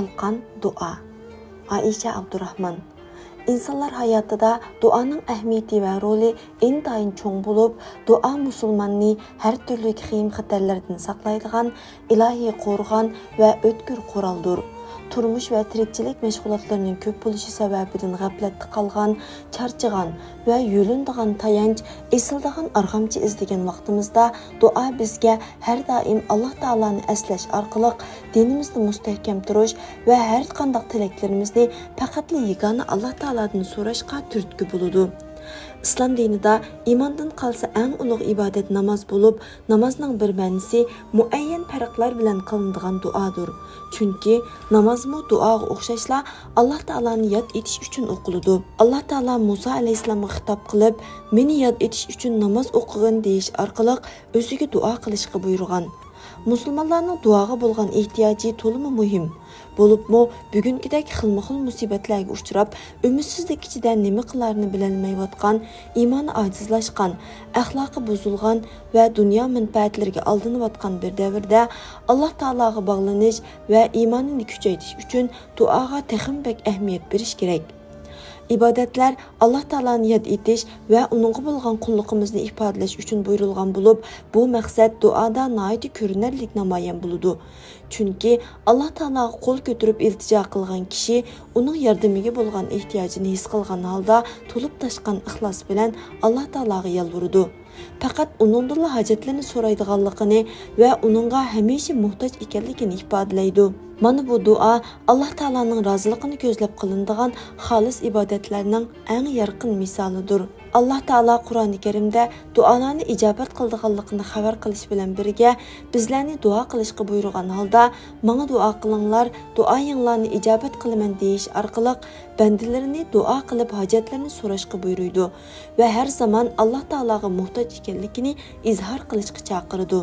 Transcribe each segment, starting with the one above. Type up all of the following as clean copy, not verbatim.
Kalkan dua. Aisha Abdurrahman. İnsanlar hayatida duanın ehmiyeti ve rolü intayin çoğ bulup, dua musulmanni her türlü kıyım xatarlardan saklaydigan, ilahi qo'rg'on ve ötkür qoraldır. Turmuş ve tirikçilik meşgulatlarının köp buluşu sebebidin g'aflatda qalgan, charchigan ve yo'lindigan tayanch, esildigan arg'amchi izdegan vaqtimizda dua bizga her daim Allah Ta'ala'nı eslash orqali dinimizni mustahkam turish ve her qandaq tilaklarimizni faqatli yegona Allah Ta'ala'dan so'rashga turtki bo'ladi. İslam dinida imandan qalsa eng ulug' ibodat namoz bo'lib, namozning bir ma'nosi muayyan farqlar bilan qilinadigan duodir. Chunki namozmu duoga o'xshashla Alloh taolani yod etish uchun o'qiladi. Alloh taolo Musa alayhisalomga xitob qilib, "Meni yod etish uchun namoz o'qigin" deyish orqali o'ziga duo qilishga buyurgan. Musulmonlarning duoga bo'lgan ehtiyoji to'limi muhim. Bo'libmi, bugünkidek xilma-xil musibatlarga uchrab, ümidsizlik ichida nima qilarini bilolmayotgan, iymoni ojizlashgan, axloqi buzilgan va dunyo manfaatlariga aldanayotgan bir davrda Alloh taologa bog'lanish va iymonini kuchaytirish uchun duoga texmbek ahamiyat berish kerak. İbadetler Allah Ta'ala'nı yad etish ve onunğa bo'lgan qulluqimizni ifodalash uchun buyurilgan bo'lib, bu maqsad duoda nihoyat ko'rinarlik namoyon bo'ladi. Chunki Allah Ta'alaga qo'l ko'tarib iltijo qilgan kishi uning yordamiga bo'lgan ehtiyojini his qilgan holda to'lib toshgan ixlos bilan Allah Ta'alaga yalvaradi. Faqat uningdan hojatlarini so'raydiganligini va uningga hamisha muhtoj ekanligini ifodalaydi. Mana bu dua Allah Ta'ala'nın razılıqını gözləb qılındıgan xalis ibadətlərinin ən yarqın misalidir. Allah Ta'ala Qur'an-ı Kerimdə dualarını icabət qıldıqanlığını xəbər qilish bilan birgə bizlərni dua qilishqa buyurgan halda "Mənə dua qılınlar, duayınlarını icabət qılıman" deyish orqali bəndələrini dua qılıb hajatlarını so'rashqa buyuruydu və hər zaman Allah Ta'alaga muhtoj ekanligini izhar qilishqa chaqirdi.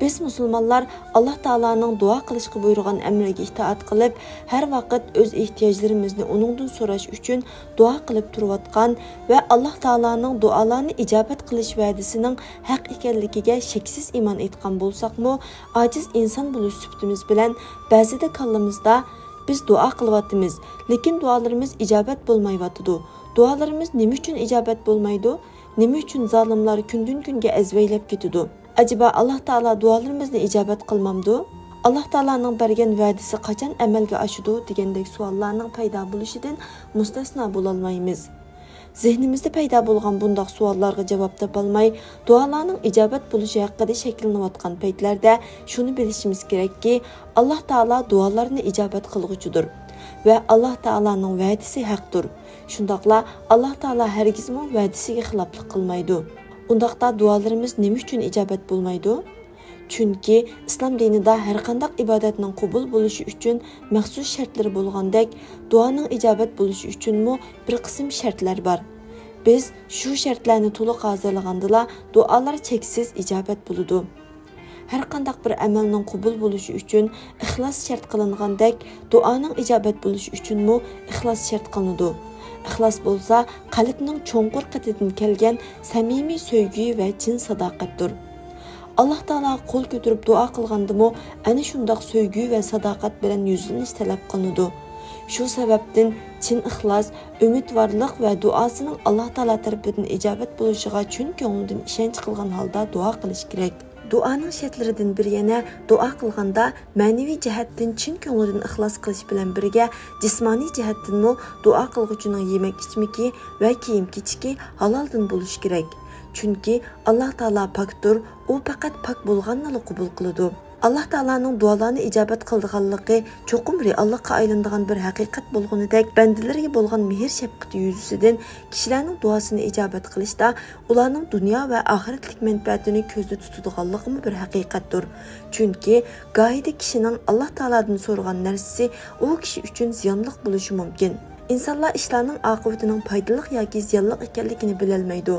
Biz musulmonlar Allah Ta'ala'nın dua qilishqa buyurgan emriga itoat qilib, her vaqt öz ehtiyojlarimizni uningdan so'rash uchun dua qilib turayotgan va Allah Ta'ala'nın dualarni ijobat qilish va'dasining haq ekanligiga shaksiz iymon etgan bo'lsaqmi, ojiz inson bo'lish sifatimiz bilan ba'zida kallamizda biz dua qilyapmiz, lekin dualarimiz ijobat bo'lmayotdi. Dualarimiz nima uchun ijobat bo'lmaydi? Nima uchun zolimlar kundan kunga azvaylab ketadi? Acaba Allah Ta'ala dualarımızı icabet qilmamdı? Allah Ta'ala'nın bergen vədisi qachon amalga oshidi degandek savollarning paydo bo'lishidan mustasno bo'lolmaymiz. Zihnimizde paydo bo'lgan bundaq savollarga javob topolmay, dualarning ijobat bo'lishi haqida shakllanayotgan paytlarda shuni bilishimiz kerakki, Allah Ta'ala dualarni ijobat qilguchidir ve Allah Ta'ala'nın vədisi haqdir. Shundaqla Allah Ta'ala hargizmi vədisiga xiloflik qilmaydi. Undaqda dualarımız nima uchun ijobat bo'lmaydi? Chunki islom dinida har qanday ibodatning qabul bo'lishi uchun maxsus shartlar bo'lgandek, duoning ijobat bo'lishi uchunmi bir qism shartlar bor. Biz shu shartlarni to'liq hozirlagandala duolar cheksiz ijobat bo'ladi. Har qanday bir amalning qabul bo'lishi uchun ixlos shart qilingandek, duoning ijobat bo'lishi uchunmi ixlos shart qilinadi. İxlas bo'lsa, qalbning cho'nqur qatidan kelgan samimiy sevgi va chin sadoqatdir. Allah Taala qo'l ko'tarib duo qilgandimi, ana shundoq sevgi va sadoqat bilan yuzlanish talab qilinadi. Shu sababdan chin ixlos, umidvorlik va duosining Allah Taala tarafidan ijobat bo'lishiga chin ko'ngildan ishonch qilgan holda duo qilish kerak. Duanın şərtlerindən bir yana dua qılğanda mənəvi cəhətdən chin ko'ngildan ixlos qilish bilan birga jismoniy cəhətdənmi dua qılğuchining yemək içmiki və kiyim-kechiki haloldan bo'lishi kerak. Chunki Allah Taala pokdir, u faqat pok bo'lganini qabul qiladi. Allah Ta'ala'nın dualarını ijobat qildiganligi cho'qim reallikqa aylanadigan bir haqiqat bo'lganidek, bandalarga bo'lgan mehr shafqati yuzasidan kishilarning duosini ijobat qilishda ularning dunyo va oxiratlik manfaatini ko'zda tutadiganligi bir haqiqatdir. Chunki go'yoda kishining Allah Ta'aladan so'ragan narsasi u kishi uchun ziyonli bo'lishi mumkin. İnsanlar ishlarning oqibatining foydali yoki ziyonli ekanligini bilolmaydi.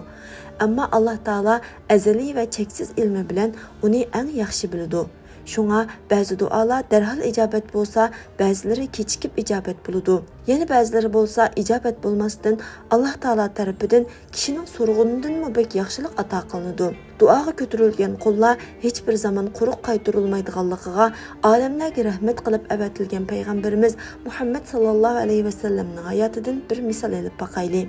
Ammo Allah Ta'ala azaliy va cheksiz ilmi bilan uni eng yaxshi biladi. Şuna bəzi dualar dərhal icabət bolsa, bəziləri keçikib icabət buludu. Yeni bəziləri bolsa icabət bolmasdan Allah Taala tərəfindən kişinin sorğunundan mübək yaxşılıq ata qılınudu. Duaga kötürülgen qollar heç bir zaman quruq qaytırılmaydiganlığıga alemlərə rəhmət qılıb əvətilgan Peyğəmbərimiz Muhammed sallallahu aleyhi ve sellem'nin hayatıdan bir misal elib baqaylı.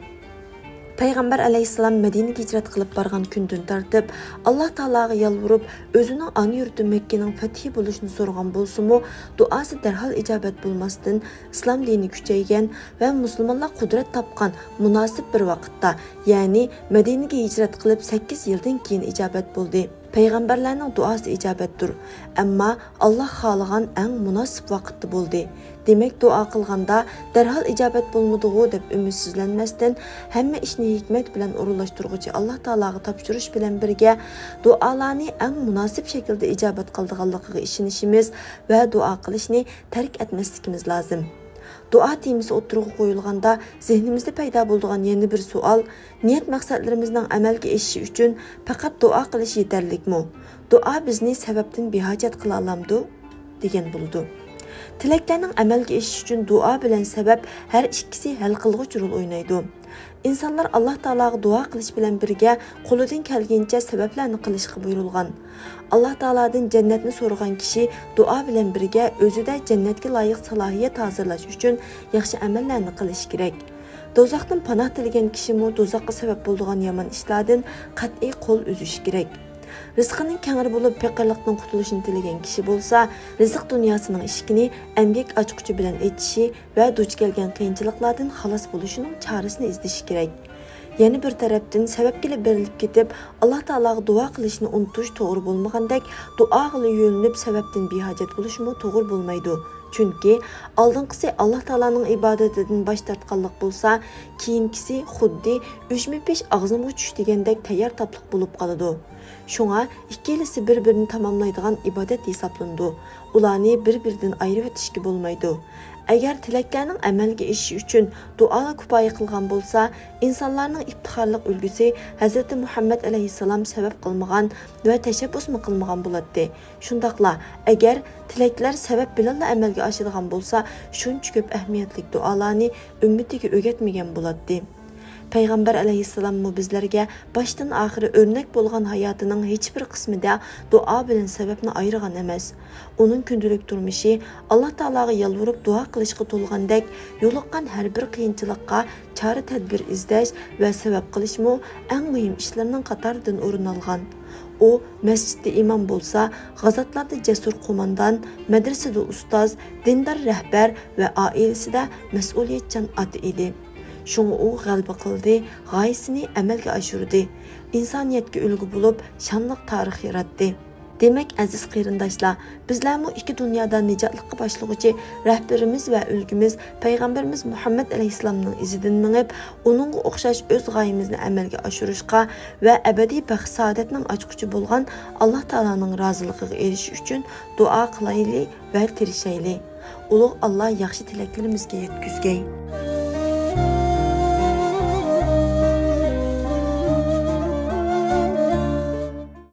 Peygamber aleyhisselam Medine'ye hicret kılıp bargan kündün tartıp Allah Taala'ya yalvarıp özünün ana yurdu Mekke'nin fethi buluşunu sorgan bolsumu duası derhal icabet bulmasından İslam dini küçeygen ve Müslümanlar kudret tapkan münasip bir vakitte yani Medine'ye hicret kılıp 8 yıldan keyin icabet buldu. Peygamberlerinin duası icabettir. Ama Allah xalagan en münasip vakitte buldu. Demek dua kılganda derhal icabet bulmadığı dep ümitsizlenmezden hemme işini hikmet bilen uğurlaştırıcı Allah Taala'ya tapşırış bilen birge dualarını en münasip şekilde icabet kıldıganlığı işinişimiz ve dua kılışını terk etmeslikimiz lazım. Dua temisi oturuğa koyulganda zihnimizde payda bulduğun yeni bir sual, niyet maksatlarımızdan amelge eşi üçün fakat dua kılış yeterlik mi? Dua bizni sebepten bir hacet kıla alamdı, degen buldu. Tileklerinin amelge eşi üçün dua bilen sebep her ikisi hal kılgıç rol oynaydı. İnsanlar Allah Taala'ya dua kılış bilen birge koludan kelgence sebeplerini kılışkı buyurulgan. Allah Taala'dan cennetini sorgan kişi dua bilen birge özü de cennetke layık salahiyet hazırlaş üçün yaxşı amellerini kılış gerek. Dozaqdan panah tilgen kişi mu dozaqqa sebep bulduğun yaman işlerden kat'i kol üzüş gerek. Rizqinin kengir bulup pekirlikten kutuluşunu tilegen kişi bolsa, rizq dünyasının işkini emgek açıkçı bilen etişi ve duç gelgen kıyınçılıklardan halas buluşunun çaresini izleşi gerek. Yeni bir taraftan sebepkiyle berilip gidip Allah Taala'ya dua kılışını unutuş doğru bulmagandek dua kılı yönünüp sebepten bir hacet buluşumu doğru bulmaydı. Çünkü aldınqısı Allah Taala'nın ibadetinden baş tartqanlıq bolsa, keyinkisi xuddi üçmü-beş ağzımı çüş degендek tayar taplık bulup qalıdı. Şuna ikkelisi bir-birini tamamlaydıgan ibadet hesaplandı. Ularni bir-birinden ayrı ötüşki bolmaydı. Eğer tileklerinin amelge işi üçün duala kupayı kılgan bolsa, insanların iftixarlıq ülgüsü Hz. Muhammed aleyhisselam sebep kılmağan ve teşebbüs mü kılmağan buladı. Şundaqla, eğer tilekler sebep bilanla amelge aşıdığan bolsa, şunç köp ehmiyetlik dualarını ümmetiga ögetmegen buladı. Peygamber aleyhisselam mı bizlerge baştan ahiri örnek bolgan hayatının hiçbir kısmında dua bilen sebepni ayırgan emas. Onun kündülük durmuşu Allah Taala'ya yalvarıp dua kılışkı tolgandek yoluqqan her bir kıyınçılıkka çare tedbir izleş ve sebep kılışmı en mühim işlerinin katarından orun algan. O mescidde imam bolsa, gazatlarda cesur komandan, medresede ustaz, dindar rehber ve ailesi de mesuliyetçan atı idi. Şunu o g'alaba qildi, g'oyasini amalga oshirdi, insoniyatga ulgu bo'lib, shonliq tarix yaratdi. Demek aziz qarindoshlar, bizlar bu iki dunyoda nijotlikqa boshlovchi rahbarimiz va ulgimiz Peygamberimiz Muhammed aleyhisselamning izidan minib, uningga o'xshash o'z g'oyamizni amalga oshirishga va abadiy baxt saodatning ochquchi bo'lgan Alloh taolaning roziligiga erishish uchun duo qilaylik va tirishaylik. Ulug' Allah yaxshi tilaklarimizga yetkazgay.